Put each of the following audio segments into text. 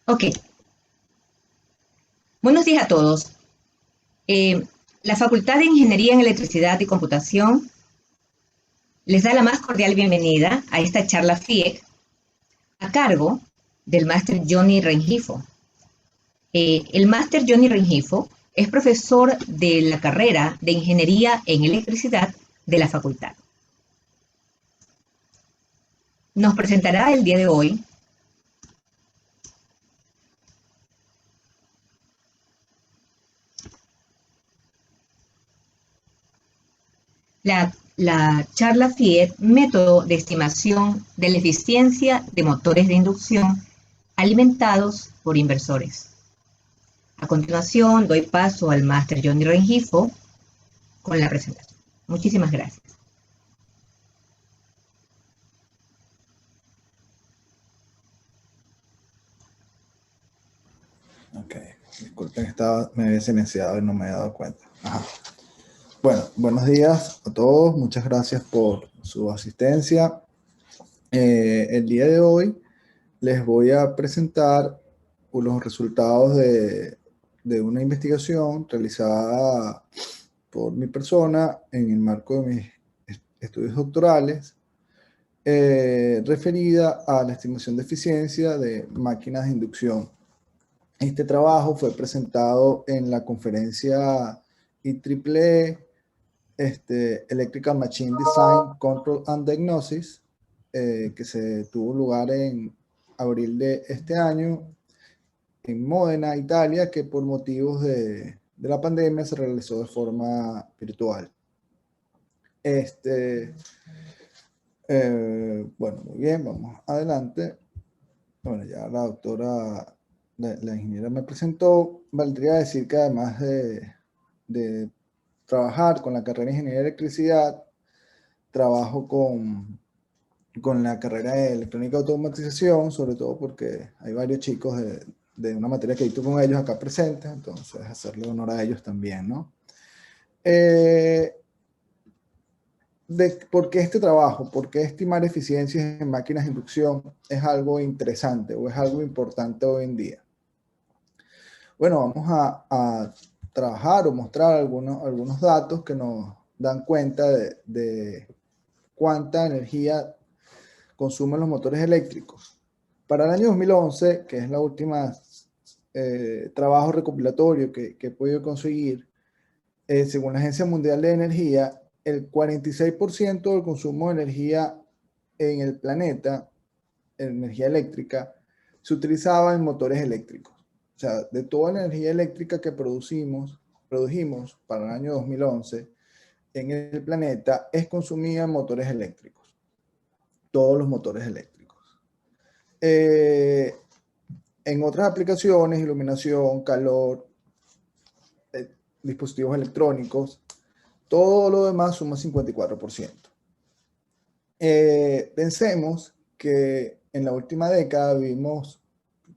Ok, buenos días a todos. Eh, la Facultad de Ingeniería en Electricidad y Computación les da la más cordial bienvenida a esta charla FIEC a cargo del máster Johnny Rengifo. El máster Johnny Rengifo es profesor de la carrera de Ingeniería en Electricidad de la facultad. Nos presentará el día de hoy la charla FIEC, método de estimación de la eficiencia de motores de inducción alimentados por inversores. A continuación, doy paso al máster Johnny Rengifo con la presentación. Muchísimas gracias. Ok, disculpen, me había silenciado y no me he dado cuenta. Ajá. Bueno, buenos días a todos, muchas gracias por su asistencia. El día de hoy les voy a presentar los resultados de una investigación realizada por mi persona en el marco de mis estudios doctorales, referida a la estimación de eficiencia de máquinas de inducción. Este trabajo fue presentado en la conferencia IEEE, Electrical Machine Design, Control and Diagnosis, que se tuvo lugar en abril de este año en Módena, Italia, que por motivos de la pandemia se realizó de forma virtual. Bueno, muy bien, vamos adelante. Bueno, ya la doctora, la ingeniera me presentó. Valdría decir que además de trabajar con la carrera de Ingeniería de Electricidad, trabajo con la carrera de Electrónica y Automatización, sobre todo porque hay varios chicos de una materia que dicto con ellos acá presentes, entonces hacerle honor a ellos también, ¿no? ¿Por qué este trabajo? ¿Por qué estimar eficiencias en máquinas de inducción es algo interesante o es algo importante hoy en día? Bueno, vamos a trabajar o mostrar algunos datos que nos dan cuenta de cuánta energía consumen los motores eléctricos. Para el año 2011, que es la última trabajo recopilatorio que he podido conseguir, según la Agencia Mundial de Energía, el 46% del consumo de energía en el planeta, energía eléctrica, se utilizaba en motores eléctricos. O sea, de toda la energía eléctrica que produjimos para el año 2011 en el planeta, es consumida en motores eléctricos. Todos los motores eléctricos. En otras aplicaciones, iluminación, calor, dispositivos electrónicos, todo lo demás suma 54%. Pensemos que en la última década vimos,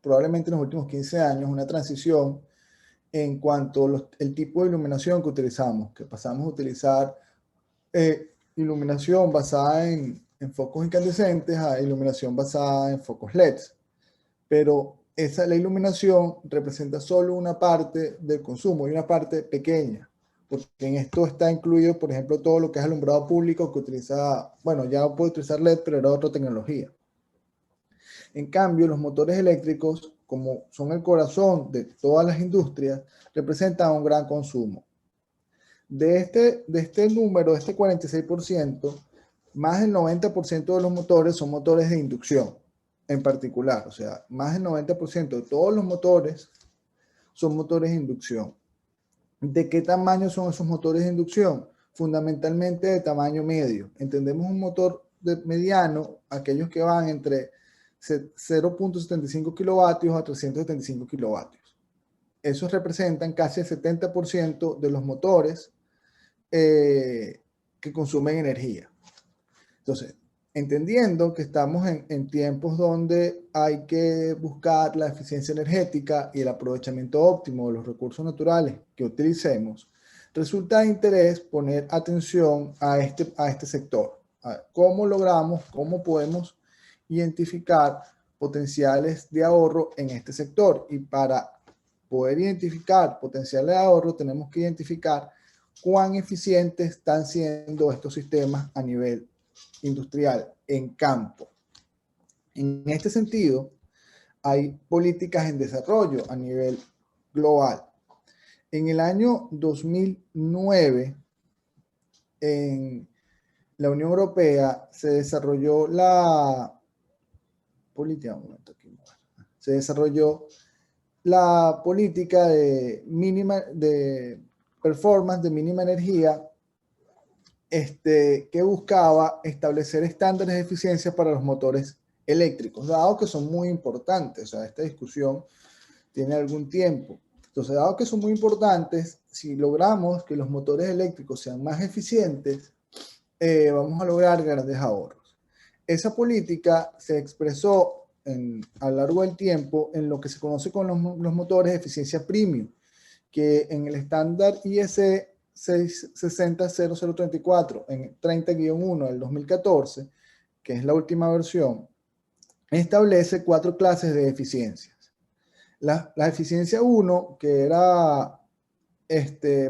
probablemente en los últimos 15 años, una transición en cuanto al tipo de iluminación que utilizamos, que pasamos a utilizar iluminación basada en focos incandescentes a iluminación basada en focos LEDs. Pero la iluminación representa solo una parte del consumo y una parte pequeña, porque en esto está incluido, por ejemplo, todo lo que es alumbrado público que utiliza, bueno, ya puede utilizar LED, pero era otra tecnología. En cambio, los motores eléctricos, como son el corazón de todas las industrias, representan un gran consumo. De este número, de este 46%, más del 90% de los motores son motores de inducción en particular. O sea, más del 90% de todos los motores son motores de inducción. ¿De qué tamaño son esos motores de inducción? Fundamentalmente de tamaño medio. Entendemos un motor mediano, aquellos que van entre 0.75 kilovatios a 375 kilovatios. Esos representan casi el 70% de los motores que consumen energía. Entonces, entendiendo que estamos en tiempos donde hay que buscar la eficiencia energética y el aprovechamiento óptimo de los recursos naturales que utilicemos, resulta de interés poner atención a este sector. A cómo logramos, cómo podemos identificar potenciales de ahorro en este sector. Y para poder identificar potenciales de ahorro, tenemos que identificar cuán eficientes están siendo estos sistemas a nivel industrial, en campo. En este sentido, hay políticas en desarrollo a nivel global. En el año 2009, en la Unión Europea se desarrolló la política, se desarrolló la política de performance de mínima energía, que buscaba establecer estándares de eficiencia para los motores eléctricos, dado que son muy importantes. O sea, esta discusión tiene algún tiempo. Entonces, dado que son muy importantes, si logramos que los motores eléctricos sean más eficientes, vamos a lograr grandes ahorros. Esa política se expresó a lo largo del tiempo en lo que se conoce con los motores de eficiencia premium, que en el estándar IEC 60034, en 30-1 del 2014, que es la última versión, establece 4 clases de eficiencias. La eficiencia 1, que era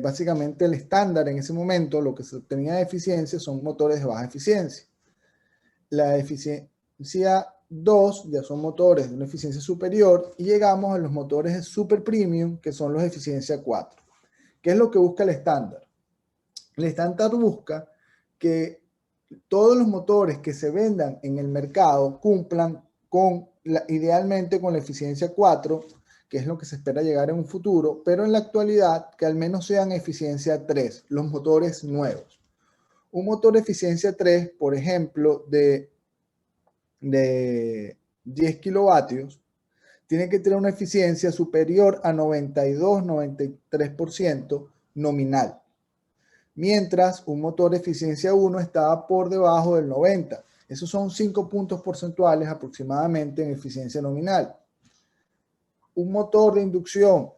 básicamente el estándar en ese momento, lo que se tenía de eficiencia son motores de baja eficiencia. La eficiencia 2 ya son motores de una eficiencia superior, y llegamos a los motores de super premium, que son los de eficiencia 4. ¿Qué es lo que busca el estándar? El estándar busca que todos los motores que se vendan en el mercado cumplan idealmente con la eficiencia 4, que es lo que se espera llegar en un futuro, pero en la actualidad que al menos sean eficiencia 3, los motores nuevos. Un motor de eficiencia 3, por ejemplo, de 10 kilovatios, tiene que tener una eficiencia superior a 92-93% nominal, mientras un motor de eficiencia 1 estaba por debajo del 90%. Esos son 5 puntos porcentuales aproximadamente en eficiencia nominal. Un motor de inducción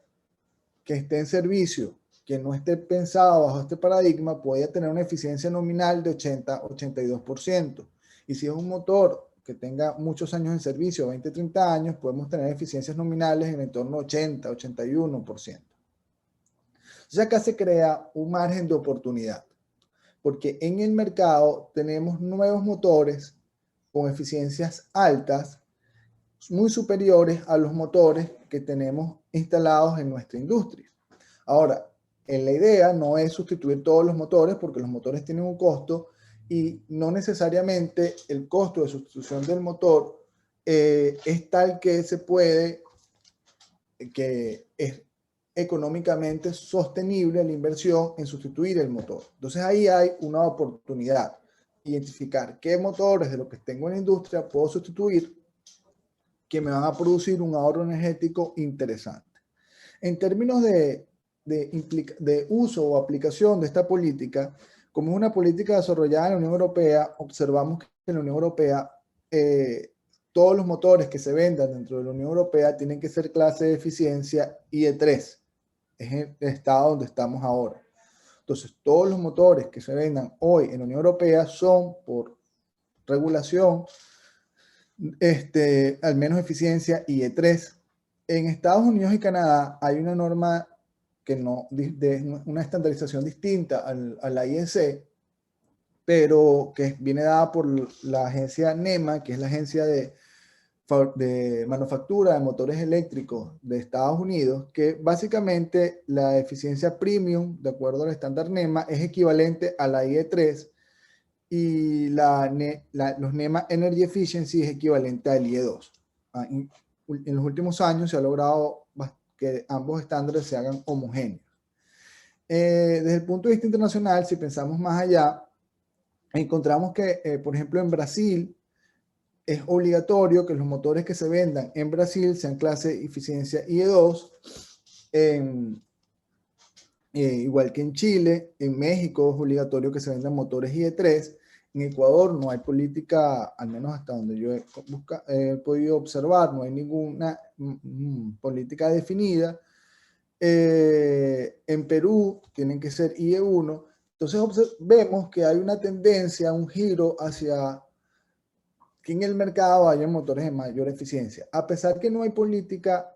que esté en servicio, que no esté pensado bajo este paradigma, puede tener una eficiencia nominal de 80-82%. Y si es un motor que tenga muchos años en servicio, 20-30 años, podemos tener eficiencias nominales en el entorno 80-81%. Entonces acá se crea un margen de oportunidad, porque en el mercado tenemos nuevos motores con eficiencias altas, muy superiores a los motores que tenemos instalados en nuestra industria. Ahora, la idea no es sustituir todos los motores, porque los motores tienen un costo y no necesariamente el costo de sustitución del motor es tal que se puede, que es económicamente sostenible la inversión en sustituir el motor. Entonces ahí hay una oportunidad, identificar qué motores de lo que tengo en la industria puedo sustituir que me van a producir un ahorro energético interesante. En términos de uso o aplicación de esta política, como es una política desarrollada en la Unión Europea, observamos que en la Unión Europea todos los motores que se vendan dentro de la Unión Europea tienen que ser clase de eficiencia IE3. Es el estado donde estamos ahora. Entonces, todos los motores que se vendan hoy en la Unión Europea son, por regulación, al menos eficiencia IE3. En Estados Unidos y Canadá hay una norma que de una estandarización distinta a la IEC, pero que viene dada por la agencia NEMA, que es la agencia de manufactura de motores eléctricos de Estados Unidos, que básicamente la eficiencia premium, de acuerdo al estándar NEMA, es equivalente a la IE3, y los NEMA Energy Efficiency es equivalente al IE2. En los últimos años se ha logrado que ambos estándares se hagan homogéneos. Desde el punto de vista internacional, si pensamos más allá, encontramos que, por ejemplo, en Brasil es obligatorio que los motores que se vendan en Brasil sean clase eficiencia IE2, igual que en Chile. En México es obligatorio que se vendan motores IE3. En Ecuador no hay política, al menos hasta donde yo he podido observar, no hay ninguna política definida. En Perú tienen que ser IE1. Entonces vemos que hay una tendencia, un giro hacia que en el mercado haya motores de mayor eficiencia. A pesar que no hay política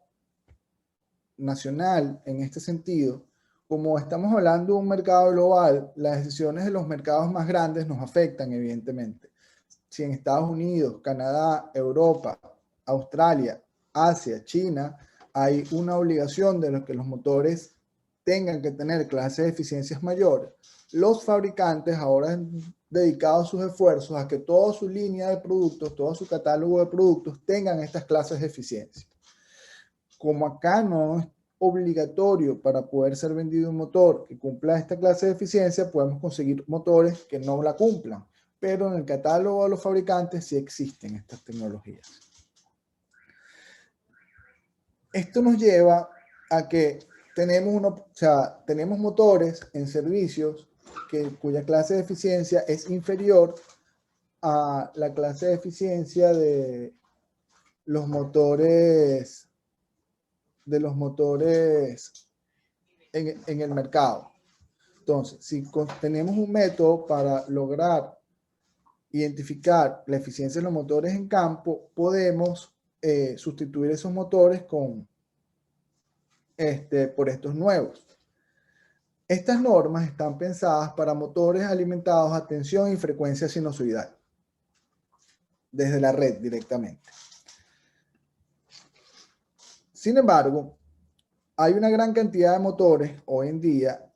nacional en este sentido, como estamos hablando de un mercado global, las decisiones de los mercados más grandes nos afectan, evidentemente. Si en Estados Unidos, Canadá, Europa, Australia, Asia, China, hay una obligación de que los motores tengan que tener clases de eficiencias mayores, los fabricantes ahora han dedicado sus esfuerzos a que toda su línea de productos, todo su catálogo de productos tengan estas clases de eficiencia. Como acá no es obligatorio para poder ser vendido un motor que cumpla esta clase de eficiencia, podemos conseguir motores que no la cumplan, pero en el catálogo de los fabricantes sí existen estas tecnologías. Esto nos lleva a que tenemos motores en servicios cuya clase de eficiencia es inferior a la clase de eficiencia de los motores en el mercado. Entonces, si tenemos un método para lograr identificar la eficiencia de los motores en campo, podemos sustituir esos motores por estos nuevos. Estas normas están pensadas para motores alimentados a tensión y frecuencia sinusoidal, desde la red directamente. Sin embargo, hay una gran cantidad de motores hoy en día,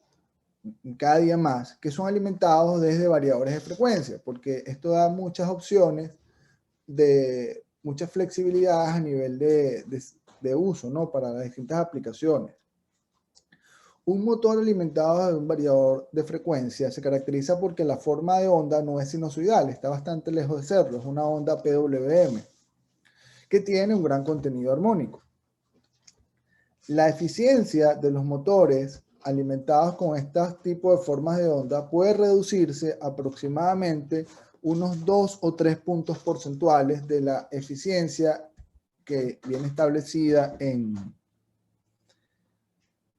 cada día más, que son alimentados desde variadores de frecuencia, porque esto da muchas opciones de mucha flexibilidad a nivel de uso, ¿no? Para las distintas aplicaciones. Un motor alimentado de un variador de frecuencia se caracteriza porque la forma de onda no es sinusoidal, está bastante lejos de serlo, es una onda PWM, que tiene un gran contenido armónico. La eficiencia de los motores alimentados con estos tipos de formas de onda puede reducirse aproximadamente unos 2 o 3 puntos porcentuales de la eficiencia que viene establecida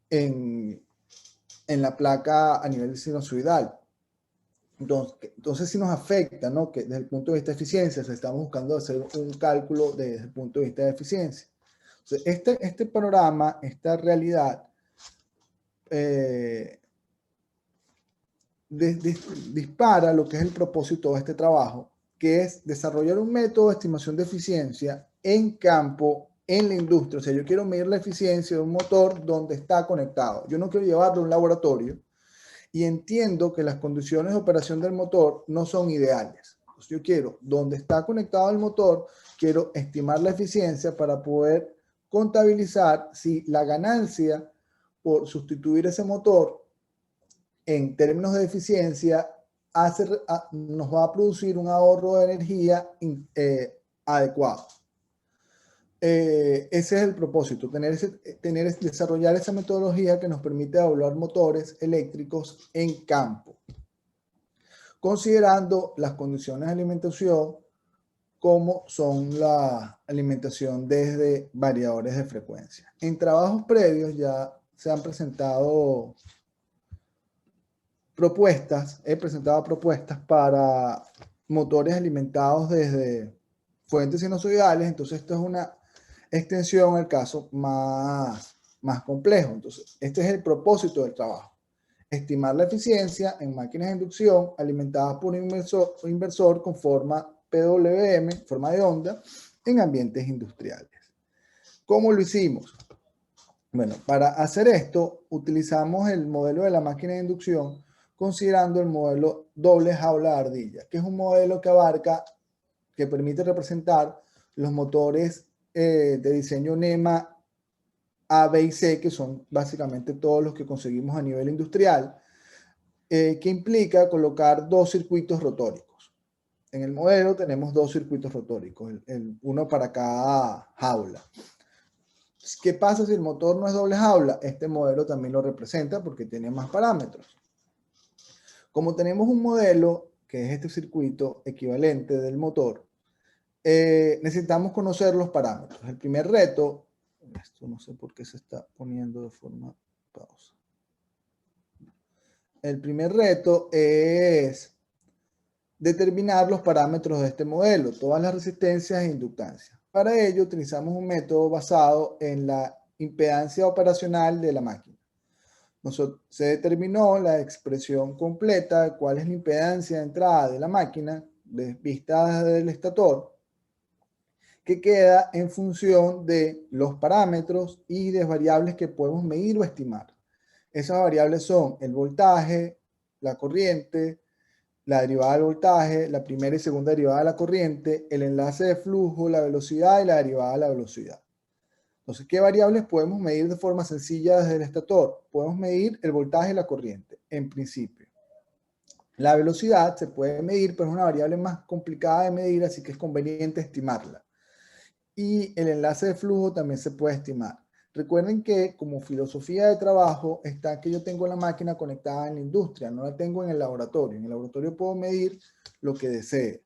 en la placa a nivel sinusoidal. Entonces sí nos afecta, ¿no? Que desde el punto de vista de eficiencia, si estamos buscando hacer un cálculo desde el punto de vista de eficiencia. Entonces, este panorama, esta realidad, dispara lo que es el propósito de este trabajo, que es desarrollar un método de estimación de eficiencia en campo, en la industria. O sea, yo quiero medir la eficiencia de un motor donde está conectado. Yo no quiero llevarlo a un laboratorio y entiendo que las condiciones de operación del motor no son ideales. Entonces, yo quiero, donde está conectado el motor, quiero estimar la eficiencia para poder contabilizar si la ganancia por sustituir ese motor en términos de eficiencia nos va a producir un ahorro de energía adecuado. Ese es el propósito, desarrollar esa metodología que nos permite evaluar motores eléctricos en campo, considerando las condiciones de alimentación como son la alimentación desde variadores de frecuencia. En trabajos previos ya se han presentado he presentado propuestas para motores alimentados desde fuentes sinusoidales, entonces esto es una extensión al caso más complejo. Entonces, este es el propósito del trabajo: estimar la eficiencia en máquinas de inducción alimentadas por un inversor con forma PWM, forma de onda, en ambientes industriales. ¿Cómo lo hicimos? Bueno, para hacer esto, utilizamos el modelo de la máquina de inducción considerando el modelo doble jaula de ardilla, que es un modelo que permite representar los motores de diseño NEMA A, B y C, que son básicamente todos los que conseguimos a nivel industrial, que implica colocar dos circuitos rotóricos. En el modelo tenemos dos circuitos rotóricos, uno para cada jaula. ¿Qué pasa si el motor no es doble jaula? Este modelo también lo representa porque tiene más parámetros. Como tenemos un modelo, que es este circuito equivalente del motor, necesitamos conocer los parámetros. El primer reto, esto no sé por qué se está poniendo de forma pausa. El primer reto es determinar los parámetros de este modelo, todas las resistencias e inductancias. Para ello utilizamos un método basado en la impedancia operacional de la máquina. Se determinó la expresión completa de cuál es la impedancia de entrada de la máquina, vista desde el estator, que queda en función de los parámetros y de variables que podemos medir o estimar. Esas variables son el voltaje, la corriente, la derivada del voltaje, la primera y segunda derivada de la corriente, el enlace de flujo, la velocidad y la derivada de la velocidad. Entonces, ¿qué variables podemos medir de forma sencilla desde el estator? Podemos medir el voltaje y la corriente, en principio. La velocidad se puede medir, pero es una variable más complicada de medir, así que es conveniente estimarla. Y el enlace de flujo también se puede estimar. Recuerden que como filosofía de trabajo está que yo tengo la máquina conectada en la industria, no la tengo en el laboratorio. En el laboratorio puedo medir lo que desee.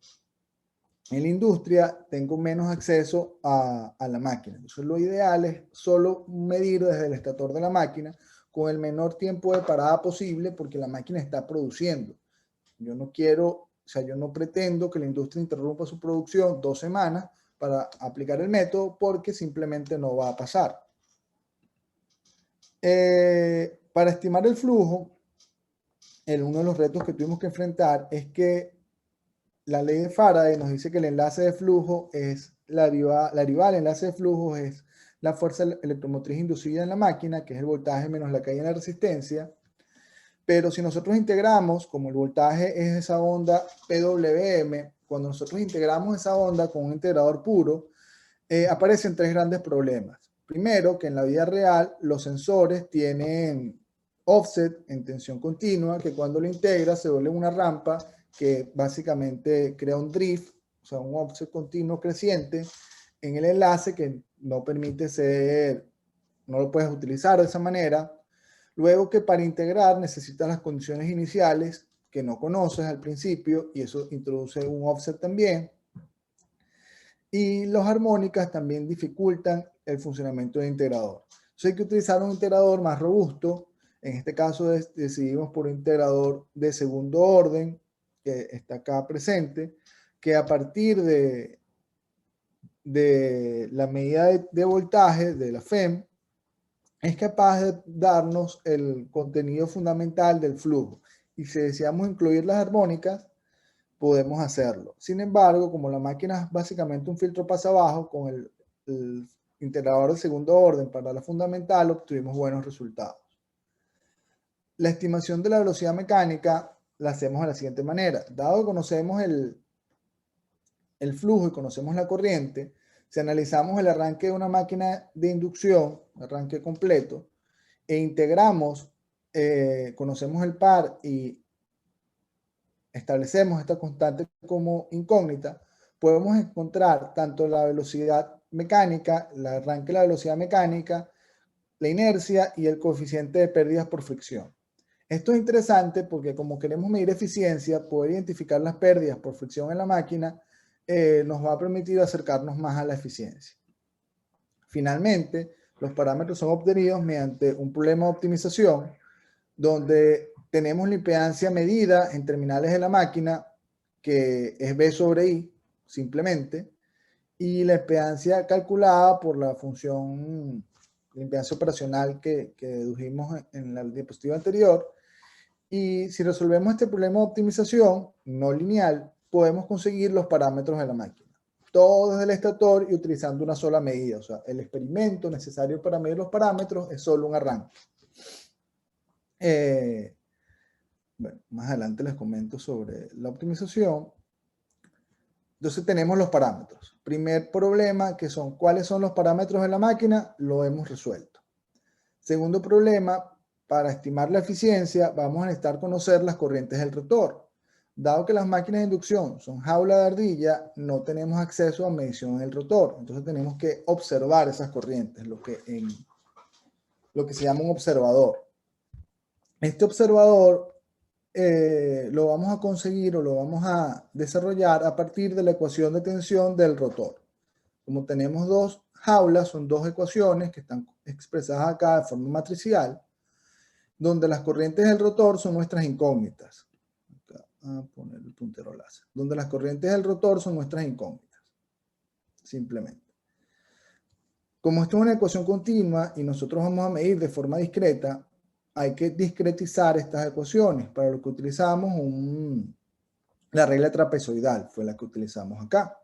En la industria tengo menos acceso a la máquina. Entonces lo ideal es solo medir desde el estator de la máquina con el menor tiempo de parada posible porque la máquina está produciendo. Yo no quiero, o sea, yo no pretendo que la industria interrumpa su producción 2 semanas para aplicar el método porque simplemente no va a pasar. Para estimar el flujo, uno de los retos que tuvimos que enfrentar es que la ley de Faraday nos dice que el enlace de flujo es la derivada del enlace de flujo es la fuerza electromotriz inducida en la máquina, que es el voltaje menos la caída en la resistencia. Pero si nosotros integramos, como el voltaje es esa onda PWM, cuando nosotros integramos esa onda con un integrador puro, aparecen 3 grandes problemas. Primero, que en la vida real los sensores tienen offset en tensión continua, que cuando lo integras se vuelve una rampa que básicamente crea un drift, o sea, un offset continuo creciente en el enlace que no permite no lo puedes utilizar de esa manera. Luego que para integrar necesitas las condiciones iniciales que no conoces al principio y eso introduce un offset también. Y las armónicas también dificultan el funcionamiento del integrador. Entonces hay que utilizar un integrador más robusto. En este caso decidimos por un integrador de segundo orden, que está acá presente, que a partir de la medida de voltaje de la FEM, es capaz de darnos el contenido fundamental del flujo. Y si deseamos incluir las armónicas, podemos hacerlo. Sin embargo, como la máquina es básicamente un filtro pasabajo, con el integrador de segundo orden para la fundamental, obtuvimos buenos resultados. La estimación de la velocidad mecánica la hacemos de la siguiente manera. Dado que conocemos el flujo y conocemos la corriente, si analizamos el arranque de una máquina de inducción, arranque completo, e integramos, conocemos el par y establecemos esta constante como incógnita, podemos encontrar tanto la velocidad mecánica, el arranque de la velocidad mecánica, la inercia y el coeficiente de pérdidas por fricción. Esto es interesante porque como queremos medir eficiencia, poder identificar las pérdidas por fricción en la máquina nos va a permitir acercarnos más a la eficiencia. Finalmente, los parámetros son obtenidos mediante un problema de optimización donde tenemos la impedancia medida en terminales de la máquina, que es B sobre I, simplemente, y la impedancia calculada por la función, la impedancia operacional que dedujimos en la diapositiva anterior. Y si resolvemos este problema de optimización no lineal, podemos conseguir los parámetros de la máquina. Todo desde el estator y utilizando una sola medida. O sea, el experimento necesario para medir los parámetros es solo un arranque. Bueno, más adelante les comento sobre la optimización. Entonces tenemos los parámetros. Primer problema, que son cuáles son los parámetros de la máquina, lo hemos resuelto. Segundo problema, para estimar la eficiencia, vamos a necesitar conocer las corrientes del rotor. Dado que las máquinas de inducción son jaula de ardilla, no tenemos acceso a medición en el rotor. Entonces tenemos que observar esas corrientes, lo que se llama un observador. Este observador lo vamos a conseguir o lo vamos a desarrollar a partir de la ecuación de tensión del rotor. Como tenemos 2 jaulas, son 2 ecuaciones que están expresadas acá de forma matricial, donde las corrientes del rotor son nuestras incógnitas. a poner el puntero láser, donde las corrientes del rotor son nuestras incógnitas, simplemente. Como esto es una ecuación continua y nosotros vamos a medir de forma discreta, hay que discretizar estas ecuaciones, para lo que utilizamos la regla trapezoidal, fue la que utilizamos acá.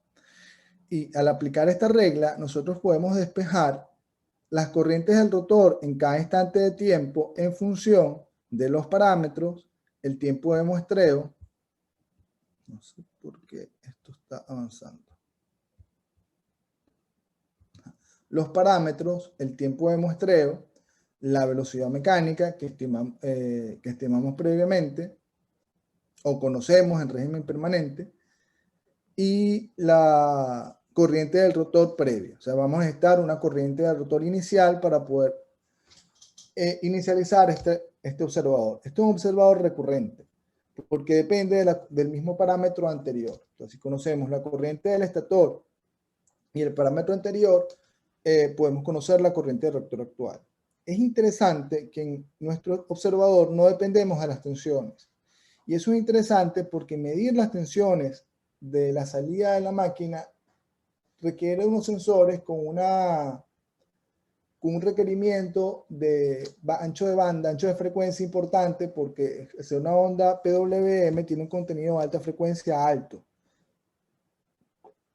Y al aplicar esta regla, nosotros podemos despejar las corrientes del rotor en cada instante de tiempo en función de los parámetros, el tiempo de muestreo. No sé por qué esto está avanzando. Los parámetros, el tiempo de muestreo, la velocidad mecánica que estimamos previamente o conocemos en régimen permanente, y la corriente del rotor previa. O sea, vamos a necesitar una corriente del rotor inicial para poder inicializar este observador. Este es un observador recurrente, porque depende del mismo parámetro anterior. Entonces, si conocemos la corriente del estator y el parámetro anterior, podemos conocer la corriente del rotor actual. Es interesante que en nuestro observador no dependemos de las tensiones. Y eso es interesante porque medir las tensiones de la salida de la máquina requiere unos sensores con un requerimiento de ancho de banda, ancho de frecuencia importante, porque una onda PWM tiene un contenido de alta frecuencia alto.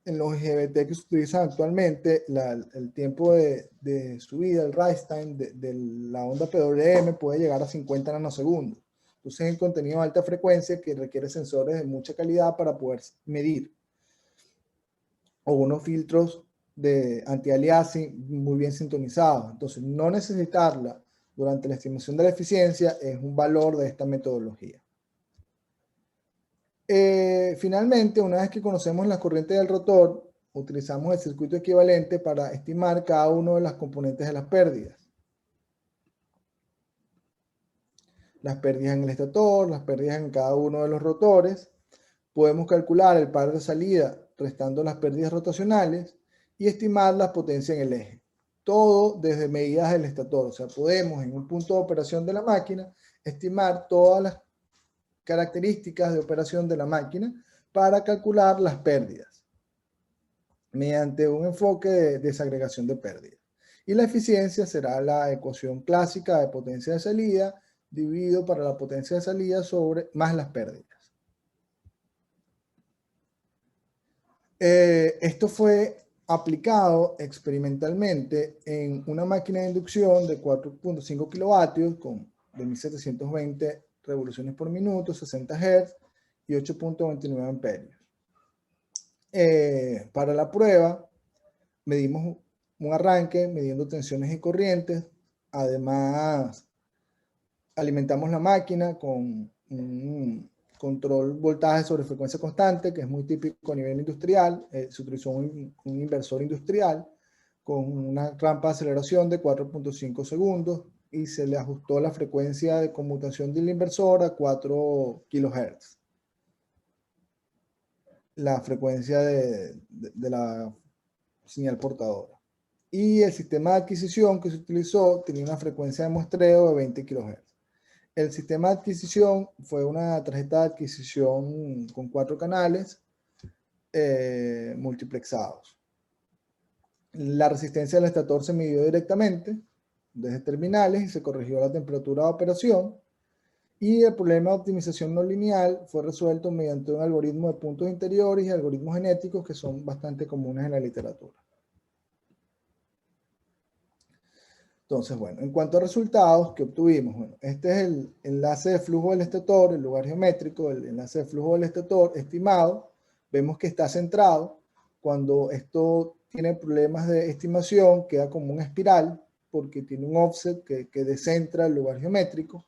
En los IGBT que se utilizan actualmente, el tiempo de subida, el rise time de la onda PWM puede llegar a 50 nanosegundos. Entonces, es el contenido de alta frecuencia que requiere sensores de mucha calidad para poder medir. O unos filtros de anti-aliasing muy bien sintonizados. Entonces, no necesitarla durante la estimación de la eficiencia es un valor de esta metodología. Finalmente, una vez que conocemos la corriente del rotor, utilizamos el circuito equivalente para estimar cada una de las componentes de las pérdidas. Las pérdidas en el estator, las pérdidas en cada uno de los rotores. Podemos calcular el par de salida restando las pérdidas rotacionales y estimar las potencias en el eje. Todo desde medidas del estator. O sea, podemos en un punto de operación de la máquina estimar todas las características de operación de la máquina para calcular las pérdidas mediante un enfoque de desagregación de pérdidas. Y la eficiencia será la ecuación clásica de potencia de salida dividido para la potencia de salida sobre más las pérdidas. Esto fue aplicado experimentalmente en una máquina de inducción de 4.5 kilovatios con 2720 revoluciones por minuto, 60 Hz y 8.29 amperios. Para la prueba, medimos un arranque midiendo tensiones y corrientes. Además, alimentamos la máquina con un control voltaje sobre frecuencia constante, que es muy típico a nivel industrial. Se utilizó un inversor industrial con una rampa de aceleración de 4.5 segundos y se le ajustó la frecuencia de conmutación del inversor a 4 kHz. La frecuencia de la señal portadora. Y el sistema de adquisición que se utilizó tenía una frecuencia de muestreo de 20 kHz. El sistema de adquisición fue una tarjeta de adquisición con 4 canales multiplexados. La resistencia del estator se midió directamente desde terminales y se corrigió la temperatura de operación. Y el problema de optimización no lineal fue resuelto mediante un algoritmo de puntos interiores y algoritmos genéticos que son bastante comunes en la literatura. Entonces, bueno, en cuanto a resultados que obtuvimos, bueno, este es el enlace de flujo del estator, el lugar geométrico, el enlace de flujo del estator estimado. Vemos que está centrado. Cuando esto tiene problemas de estimación, queda como una espiral, porque tiene un offset que descentra el lugar geométrico.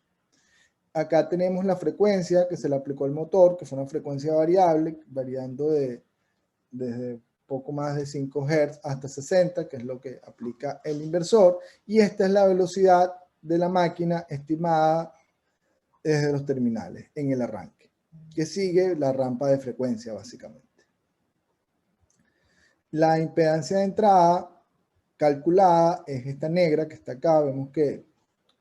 Acá tenemos la frecuencia que se le aplicó al motor, que fue una frecuencia variable, variando desde poco más de 5 Hz hasta 60, que es lo que aplica el inversor. Y esta es la velocidad de la máquina estimada desde los terminales en el arranque, que sigue la rampa de frecuencia básicamente. La impedancia de entrada calculada es esta negra que está acá. Vemos que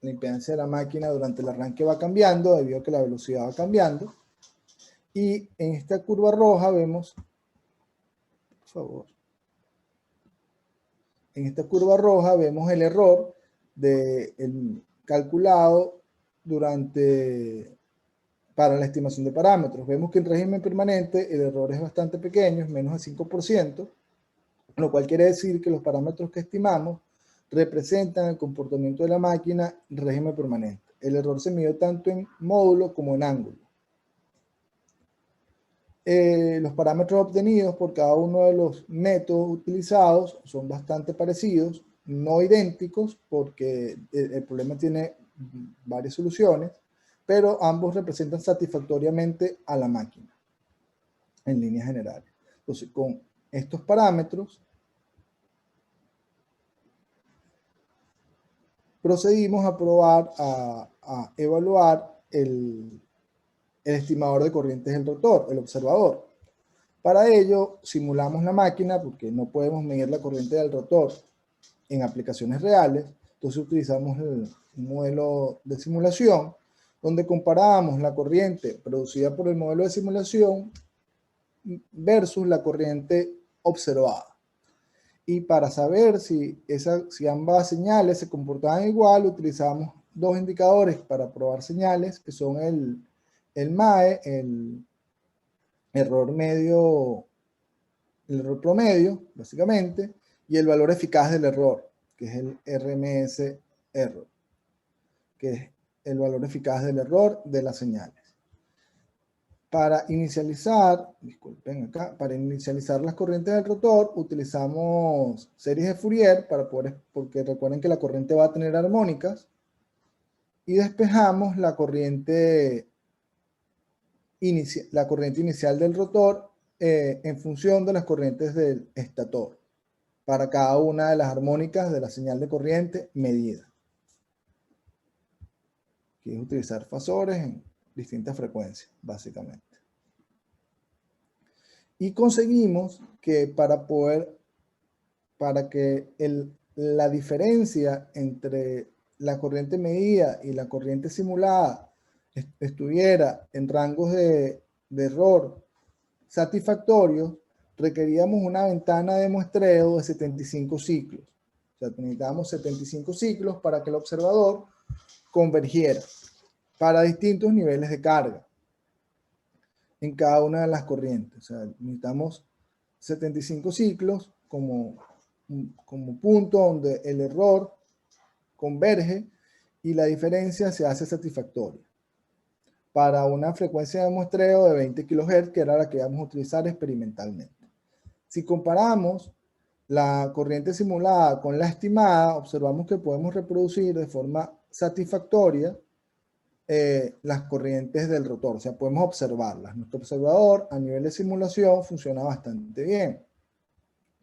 la impedancia de la máquina durante el arranque va cambiando debido a que la velocidad va cambiando. Y en esta curva roja vemos, por favor, en esta curva roja vemos el error calculado para la estimación de parámetros. Vemos que en régimen permanente el error es bastante pequeño, es menos de 5%, lo cual quiere decir que los parámetros que estimamos representan el comportamiento de la máquina en régimen permanente. El error se midió tanto en módulo como en ángulo. Los parámetros obtenidos por cada uno de los métodos utilizados son bastante parecidos, no idénticos, porque el problema tiene varias soluciones, pero ambos representan satisfactoriamente a la máquina, en líneas generales. Entonces, con estos parámetros, procedimos a probar, a evaluar el estimador de corrientes del rotor, el observador. Para ello, simulamos la máquina, porque no podemos medir la corriente del rotor en aplicaciones reales. Entonces utilizamos un modelo de simulación, donde comparamos la corriente producida por el modelo de simulación versus la corriente observada. Y para saber si ambas señales se comportaban igual, utilizamos dos indicadores para probar señales, que son el MAE, el error promedio, básicamente, y el valor eficaz del error, que es el RMS error, que es el valor eficaz del error de las señales. Para inicializar las corrientes del rotor, utilizamos series de Fourier porque recuerden que la corriente va a tener armónicas, y despejamos la corriente inicial del rotor en función de las corrientes del estator para cada una de las armónicas de la señal de corriente medida, que es utilizar fasores en distintas frecuencias, básicamente. Y conseguimos que para que la diferencia entre la corriente medida y la corriente simulada estuviera en rangos de error satisfactorios, requeríamos una ventana de muestreo de 75 ciclos. O sea, necesitábamos 75 ciclos para que el observador convergiera para distintos niveles de carga en cada una de las corrientes. O sea, necesitamos 75 ciclos como punto donde el error converge y la diferencia se hace satisfactoria para una frecuencia de muestreo de 20 kHz, que era la que vamos a utilizar experimentalmente. Si comparamos la corriente simulada con la estimada, observamos que podemos reproducir de forma satisfactoria las corrientes del rotor, o sea, podemos observarlas. Nuestro observador a nivel de simulación funciona bastante bien.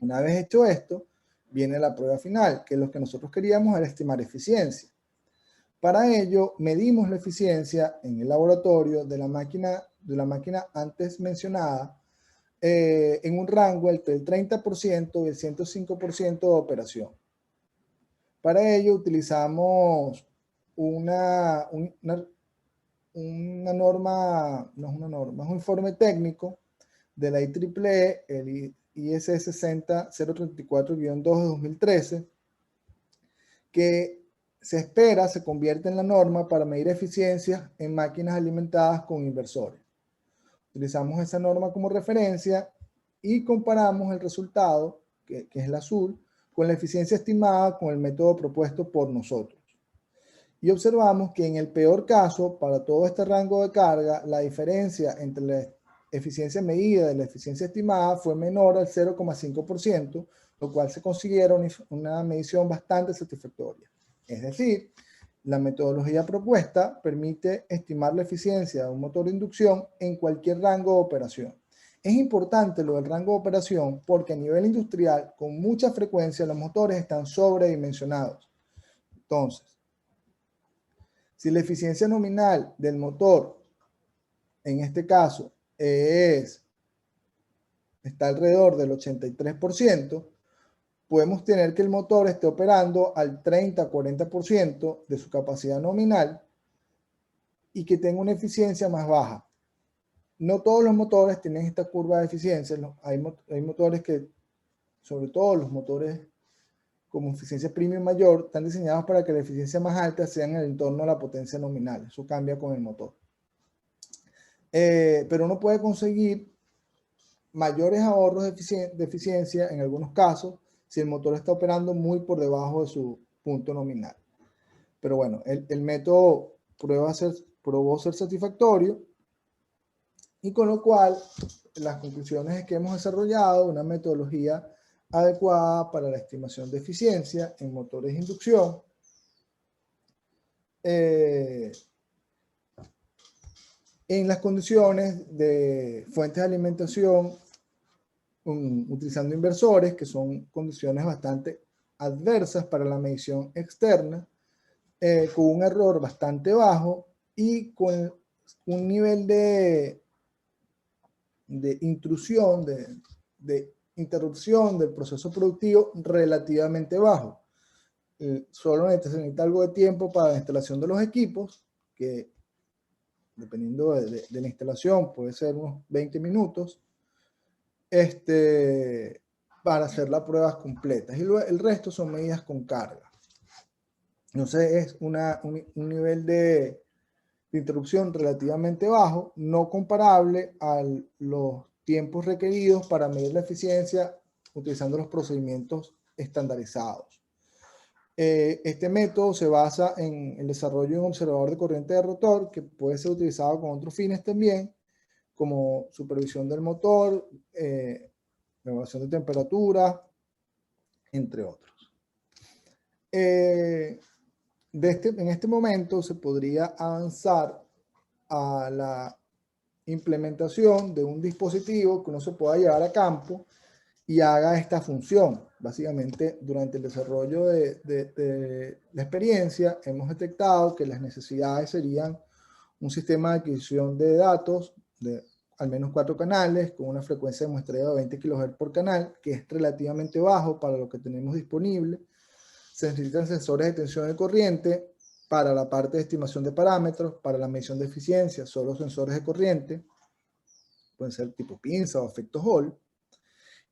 Una vez hecho esto, viene la prueba final, que lo que nosotros queríamos era estimar eficiencia. Para ello, medimos la eficiencia en el laboratorio de la máquina antes mencionada en un rango entre el 30% y el 105% de operación. Para ello utilizamos una norma, no es una norma, es un informe técnico de la IEEE, el IS 60034-2 de 2013, que se convierte en la norma para medir eficiencias en máquinas alimentadas con inversores. Utilizamos esa norma como referencia y comparamos el resultado, que es el azul, con la eficiencia estimada con el método propuesto por nosotros. Y observamos que en el peor caso, para todo este rango de carga, la diferencia entre la eficiencia medida y la eficiencia estimada fue menor al 0,5%, lo cual se considera una medición bastante satisfactoria. Es decir, la metodología propuesta permite estimar la eficiencia de un motor de inducción en cualquier rango de operación. Es importante lo del rango de operación porque a nivel industrial, con mucha frecuencia, los motores están sobredimensionados. Entonces, si la eficiencia nominal del motor, en este caso, está alrededor del 83%, podemos tener que el motor esté operando al 30-40% de su capacidad nominal y que tenga una eficiencia más baja. no todos los motores tienen esta curva de eficiencia. Hay motores que, sobre todo los motores como eficiencia premium mayor, están diseñados para que la eficiencia más alta sea en el entorno de la potencia nominal. Eso cambia con el motor. Pero uno puede conseguir mayores ahorros de eficiencia en algunos casos si el motor está operando muy por debajo de su punto nominal. Pero bueno, el método probó ser satisfactorio, y con lo cual las conclusiones es que hemos desarrollado una metodología adecuada para la estimación de eficiencia en motores de inducción, en las condiciones de fuentes de alimentación, utilizando inversores, que son condiciones bastante adversas para la medición externa, con un error bastante bajo y con un nivel de intrusión, de interrupción del proceso productivo relativamente bajo. Solo se necesita algo de tiempo para la instalación de los equipos, que dependiendo de la instalación puede ser unos 20 minutos, para hacer las pruebas completas. Y el resto son medidas con carga. Entonces es un nivel de interrupción relativamente bajo, no comparable a los tiempos requeridos para medir la eficiencia utilizando los procedimientos estandarizados. Este método se basa en el desarrollo de un observador de corriente de rotor que puede ser utilizado con otros fines también, como supervisión del motor, evaluación de temperatura, entre otros. En este momento se podría avanzar a la implementación de un dispositivo que uno se pueda llevar a campo y haga esta función. Básicamente, durante el desarrollo de la experiencia, hemos detectado que las necesidades serían un sistema de adquisición de datos de al menos 4 canales, con una frecuencia de muestreo de 20 kHz por canal, que es relativamente bajo para lo que tenemos disponible. Se necesitan sensores de tensión de corriente para la parte de estimación de parámetros, para la medición de eficiencia, solo sensores de corriente, pueden ser tipo pinza o efecto Hall,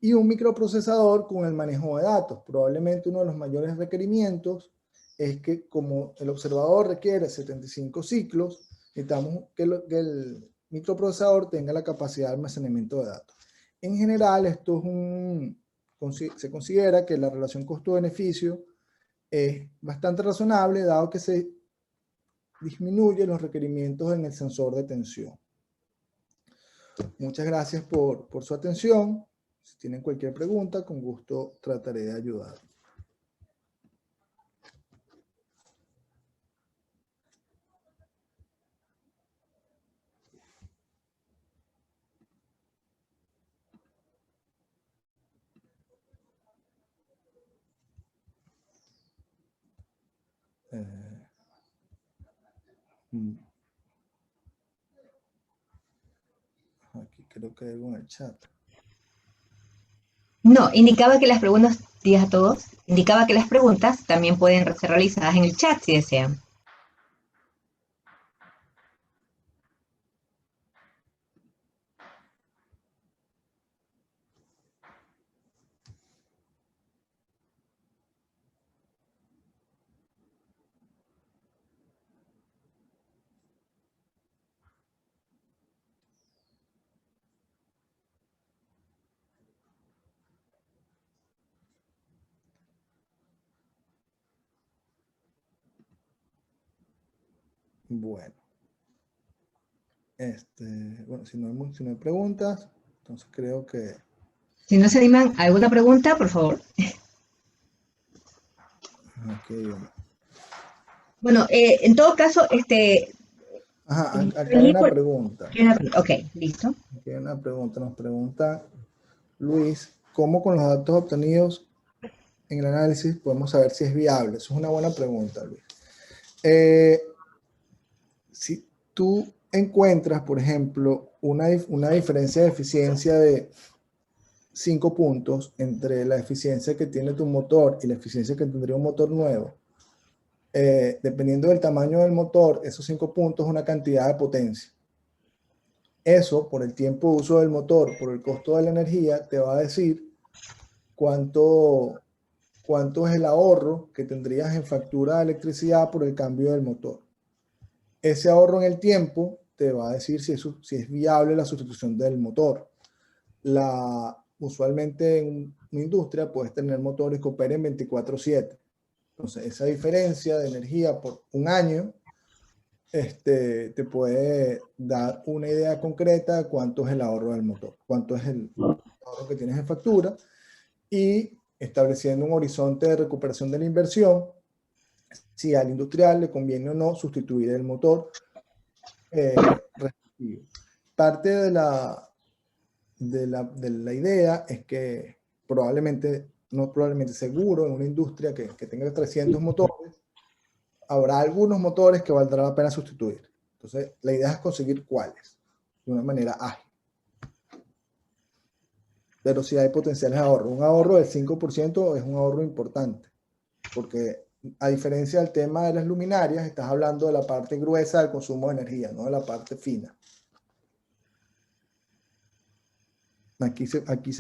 y un microprocesador con el manejo de datos. Probablemente uno de los mayores requerimientos es que, como el observador requiere 75 ciclos, necesitamos que el microprocesador tenga la capacidad de almacenamiento de datos. En general, esto se considera que la relación costo-beneficio es bastante razonable, dado que se disminuyen los requerimientos en el sensor de tensión. Muchas gracias por su atención. Si tienen cualquier pregunta, con gusto trataré de ayudar. Aquí creo que hay algo en el chat. No, indicaba que las preguntas, días a todos, indicaba que las preguntas también pueden ser realizadas en el chat si desean. Bueno. Bueno, si no hay preguntas, entonces creo que... Si no se animan a alguna pregunta, por favor. Okay. Bueno, en todo caso, Ajá, acá hay una pregunta. Ok, listo. Aquí hay una pregunta, nos pregunta Luis, ¿cómo con los datos obtenidos en el análisis podemos saber si es viable? Eso es una buena pregunta, Luis. Si tú encuentras, por ejemplo, una diferencia de eficiencia de 5 puntos entre la eficiencia que tiene tu motor y la eficiencia que tendría un motor nuevo, dependiendo del tamaño del motor, esos 5 puntos es una cantidad de potencia. Eso, por el tiempo de uso del motor, por el costo de la energía, te va a decir cuánto es el ahorro que tendrías en factura de electricidad por el cambio del motor. Ese ahorro en el tiempo te va a decir si es viable la sustitución del motor. Usualmente en una industria puedes tener motores que operen 24/7. Entonces, esa diferencia de energía por un año te puede dar una idea concreta de cuánto es el ahorro del motor, cuánto es el ahorro que tienes en factura, y estableciendo un horizonte de recuperación de la inversión, si al industrial le conviene o no sustituir el motor respectivo. Parte de la idea es que seguro, en una industria que tenga 300 motores, habrá algunos motores que valdrá la pena sustituir. Entonces, la idea es conseguir cuáles, de una manera ágil. Pero si hay potenciales de ahorro. Un ahorro del 5% es un ahorro importante, porque a diferencia del tema de las luminarias, estás hablando de la parte gruesa del consumo de energía, no de la parte fina. Aquí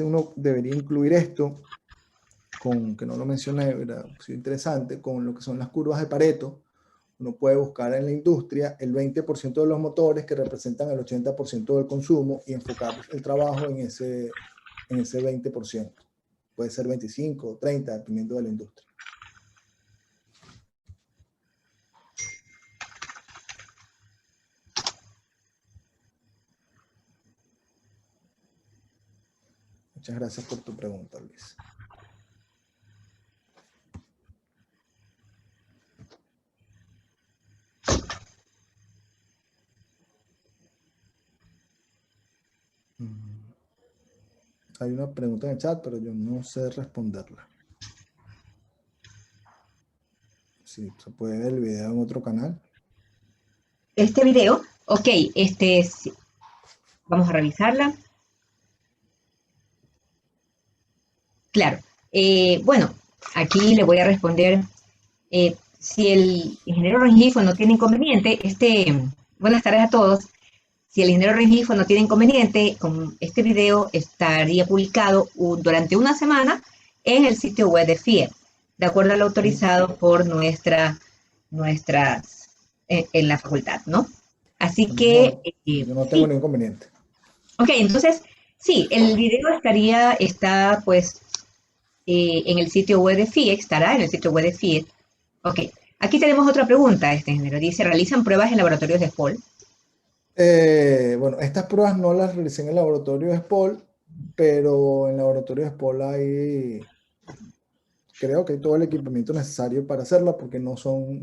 uno debería incluir esto, que no lo mencioné, era interesante, con lo que son las curvas de Pareto. Uno puede buscar en la industria el 20% de los motores que representan el 80% del consumo y enfocar el trabajo en ese 20%. Puede ser 25 o 30, dependiendo de la industria. Muchas gracias por tu pregunta, Luis. Hay una pregunta en el chat, pero yo no sé responderla. Sí, se puede ver el video en otro canal. Este video, ok, vamos a revisarla. Claro, bueno, aquí le voy a responder, si el ingeniero Rengifo no tiene inconveniente, buenas tardes a todos. Si el ingeniero Rengifo no tiene inconveniente, con este video estaría publicado durante una semana en el sitio web de FIE, de acuerdo a lo autorizado por en la facultad, ¿no? Así que... yo no tengo ningún inconveniente. Ok, entonces, sí, el video está pues en el sitio web de FIE, estará en el sitio web de FIE. Ok, aquí tenemos otra pregunta, ingeniero. Dice, ¿realizan pruebas en laboratorios de SPOL? Bueno, estas pruebas no las realicé en el laboratorio de SPOL, pero en el laboratorio de SPOL creo que hay todo el equipamiento necesario para hacerla, porque no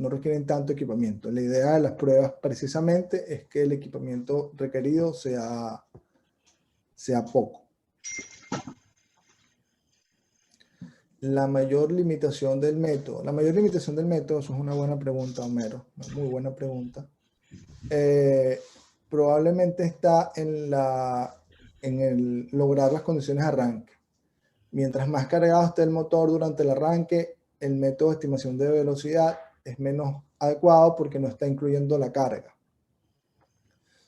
requieren tanto equipamiento. La idea de las pruebas precisamente es que el equipamiento requerido sea poco. La mayor limitación del método. Eso es una buena pregunta, Homero. Una muy buena pregunta. Probablemente está en el lograr las condiciones de arranque. Mientras más cargado esté el motor durante el arranque, el método de estimación de velocidad es menos adecuado porque no está incluyendo la carga.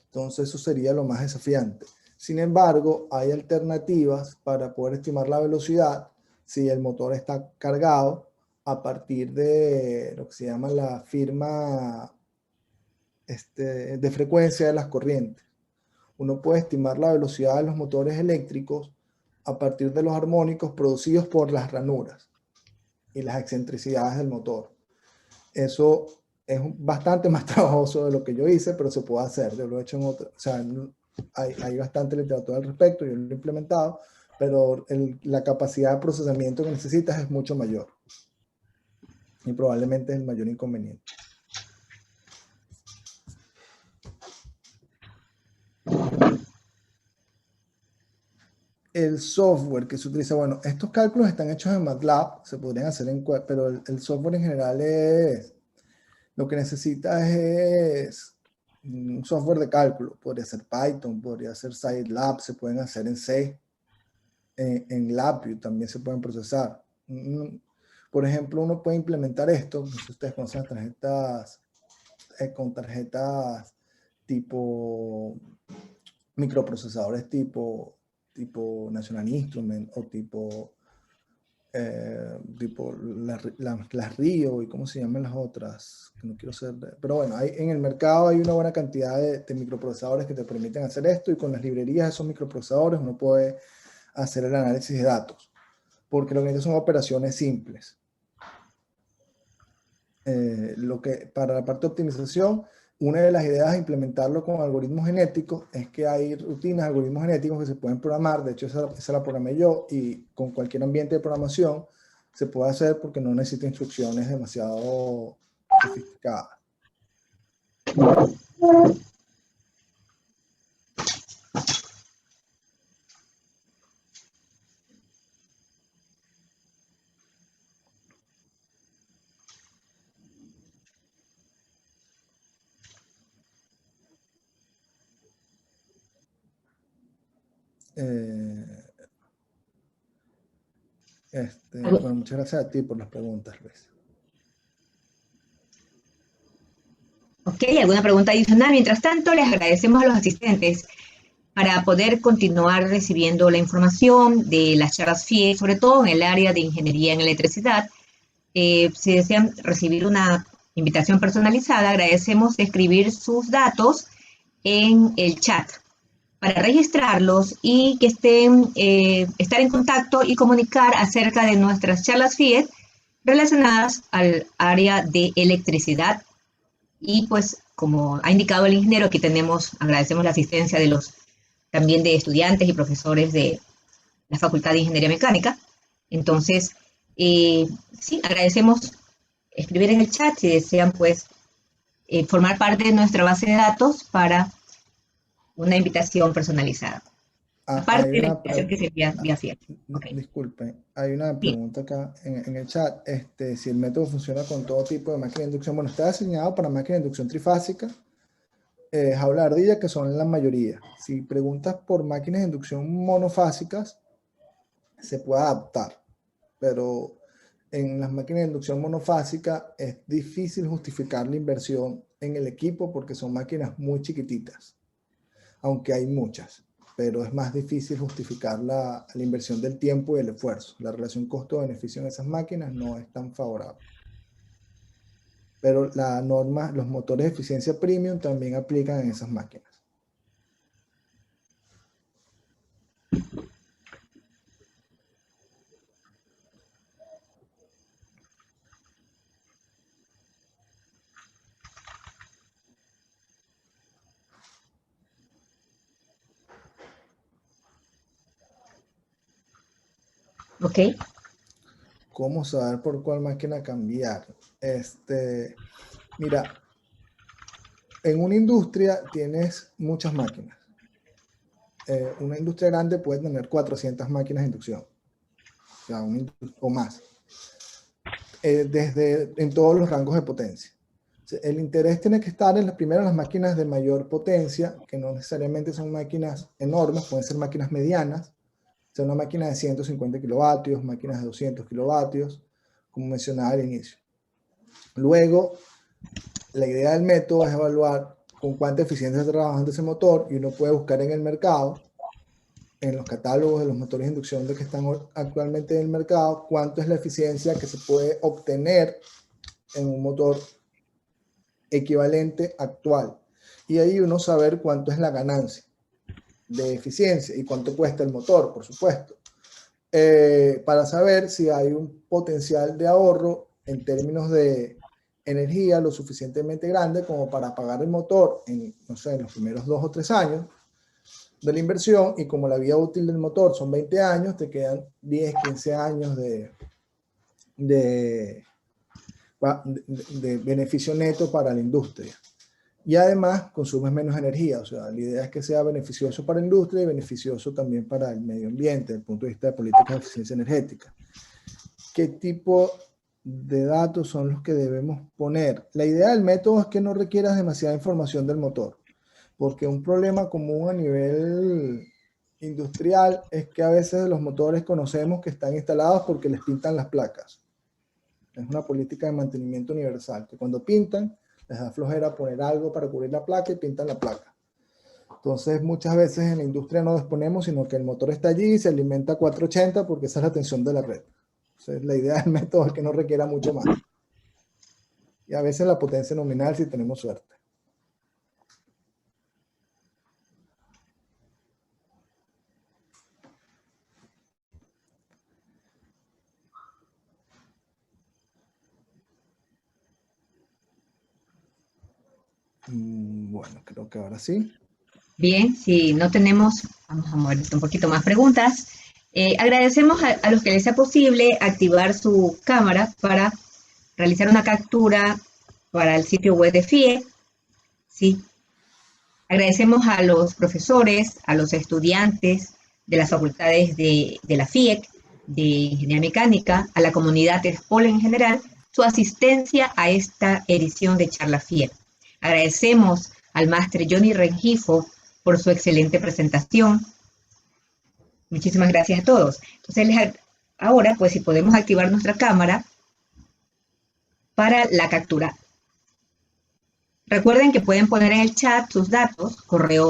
Entonces eso sería lo más desafiante. Sin embargo, hay alternativas para poder estimar la velocidad si el motor está cargado a partir de lo que se llama la firma de frecuencia de las corrientes. Uno puede estimar la velocidad de los motores eléctricos a partir de los armónicos producidos por las ranuras y las excentricidades del motor. Eso es bastante más trabajoso de lo que yo hice, pero se puede hacer. Yo lo he hecho en otro, o sea, hay bastante literatura al respecto, yo lo he implementado, pero la capacidad de procesamiento que necesitas es mucho mayor. Y probablemente es el mayor inconveniente. El software que se utiliza, bueno, estos cálculos están hechos en MATLAB, se podrían hacer pero el software en general lo que necesitas es un software de cálculo. Podría ser Python, podría ser Scilab, se pueden hacer en C, en LabVIEW también se pueden procesar. Por ejemplo, uno puede implementar esto, no sé si ustedes conocen las tarjetas, con tarjetas tipo microprocesadores tipo National Instrument o tipo las Rio y cómo se llaman las otras, que no quiero ser, pero bueno, en el mercado hay una buena cantidad de microprocesadores que te permiten hacer esto, y con las librerías de esos microprocesadores uno puede hacer el análisis de datos, porque lo que necesitan son operaciones simples. Para la parte de optimización, una de las ideas de implementarlo con algoritmos genéticos es que hay rutinas, algoritmos genéticos que se pueden programar. De hecho, esa la programé yo, y con cualquier ambiente de programación se puede hacer porque no necesita instrucciones demasiado sofisticadas. Bueno, muchas gracias a ti por las preguntas, Luis. Ok, ¿alguna pregunta adicional? Mientras tanto, les agradecemos a los asistentes para poder continuar recibiendo la información de las charlas FIEC, sobre todo en el área de ingeniería en electricidad. Si desean recibir una invitación personalizada, agradecemos escribir sus datos en el chat para registrarlos y que estar en contacto y comunicar acerca de nuestras charlas FIEC relacionadas al área de electricidad. Y pues, como ha indicado el ingeniero, aquí agradecemos la asistencia también de estudiantes y profesores de la Facultad de Ingeniería Mecánica. Entonces, sí, agradecemos escribir en el chat si desean, pues, formar parte de nuestra base de datos para una invitación personalizada. Aparte de la invitación que se envía vía FIEC. Okay. Disculpe, hay una pregunta acá en el chat. Si el método funciona con todo tipo de máquina de inducción. Bueno, está diseñado para máquinas de inducción trifásica, jaula de ardilla, que son la mayoría. Si preguntas por máquinas de inducción monofásicas, se puede adaptar, pero en las máquinas de inducción monofásica es difícil justificar la inversión en el equipo porque son máquinas muy chiquititas, aunque hay muchas, pero es más difícil justificar la inversión del tiempo y el esfuerzo. La relación costo-beneficio en esas máquinas no es tan favorable. Pero la norma, los motores de eficiencia premium también aplican en esas máquinas. Ok. ¿Cómo saber por cuál máquina cambiar? Mira, en una industria tienes muchas máquinas. Una industria grande puede tener 400 máquinas de inducción, o sea, o más, en todos los rangos de potencia. El interés tiene que estar en las máquinas de mayor potencia, que no necesariamente son máquinas enormes, pueden ser máquinas medianas, o sea, una máquina de 150 kilovatios, máquinas de 200 kilovatios, como mencionaba al inicio. Luego, la idea del método es evaluar con cuánta eficiencia está trabajando ese motor, y uno puede buscar en el mercado, en los catálogos de los motores de inducción que están actualmente en el mercado, cuánto es la eficiencia que se puede obtener en un motor equivalente actual. Y ahí uno saber cuánto es la ganancia de eficiencia y cuánto cuesta el motor, por supuesto, para saber si hay un potencial de ahorro en términos de energía lo suficientemente grande como para pagar el motor no sé, en los primeros 2 o 3 años de la inversión, y como la vida útil del motor son 20 años, te quedan 10, 15 años de beneficio neto para la industria. Y además consumes menos energía, o sea, la idea es que sea beneficioso para la industria y beneficioso también para el medio ambiente, desde el punto de vista de políticas de eficiencia energética. ¿Qué tipo de datos son los que debemos poner? La idea del método es que no requieras demasiada información del motor, porque un problema común a nivel industrial es que a veces los motores conocemos que están instalados porque les pintan las placas. Es una política de mantenimiento universal, que cuando pintan, les da flojera poner algo para cubrir la placa y pintan la placa. Entonces, muchas veces en la industria no disponemos, sino que el motor está allí y se alimenta a 480 porque esa es la tensión de la red. Entonces, la idea del método es que no requiera mucho más. Y a veces la potencia nominal si tenemos suerte. Bueno, creo que ahora sí. Bien, si no tenemos, vamos a mover un poquito más preguntas. Agradecemos a los que les sea posible activar su cámara para realizar una captura para el sitio web de FIE. Sí. Agradecemos a los profesores, a los estudiantes de las facultades de la FIEC, de Ingeniería Mecánica, a la comunidad de SPOL en general, su asistencia a esta edición de Charla FIEC. Agradecemos al máster Johnny Rengifo por su excelente presentación. Muchísimas gracias a todos. Entonces, ahora, pues, si podemos activar nuestra cámara para la captura. Recuerden que pueden poner en el chat sus datos,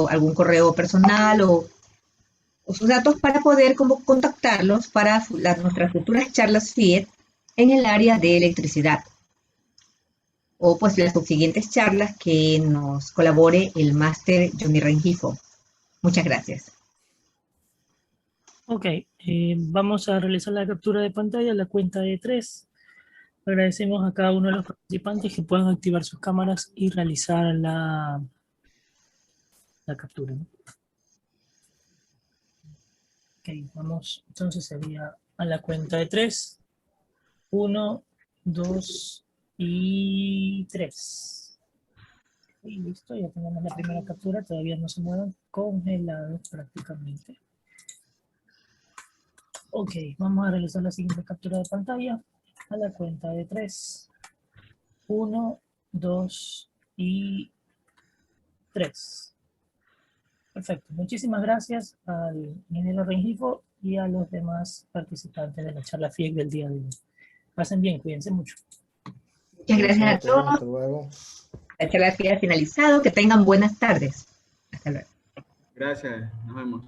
algún correo personal o sus datos para poder contactarlos para nuestras futuras charlas FIEC en el área de electricidad. O pues las subsiguientes charlas que nos colabore el máster Johnny Rengifo. Muchas gracias. Ok, vamos a realizar la captura de pantalla a la cuenta de 3. Agradecemos a cada uno de los participantes que puedan activar sus cámaras y realizar la captura, ¿no? Ok, vamos, entonces sería a la cuenta de 3. 1, 2 y 3. Y listo, ya tenemos la primera captura, todavía no se mueven, congelados prácticamente. Ok, vamos a realizar la siguiente captura de pantalla a la cuenta de 3. 1, 2 y 3. Perfecto. Muchísimas gracias al ingeniero Rengifo y a los demás participantes de la charla FIEC del día de hoy. Pasen bien, cuídense mucho. Muchas gracias a todos. Hasta luego. La charla FIEC ha finalizado. Que tengan buenas tardes. Hasta luego. Gracias. Nos vemos.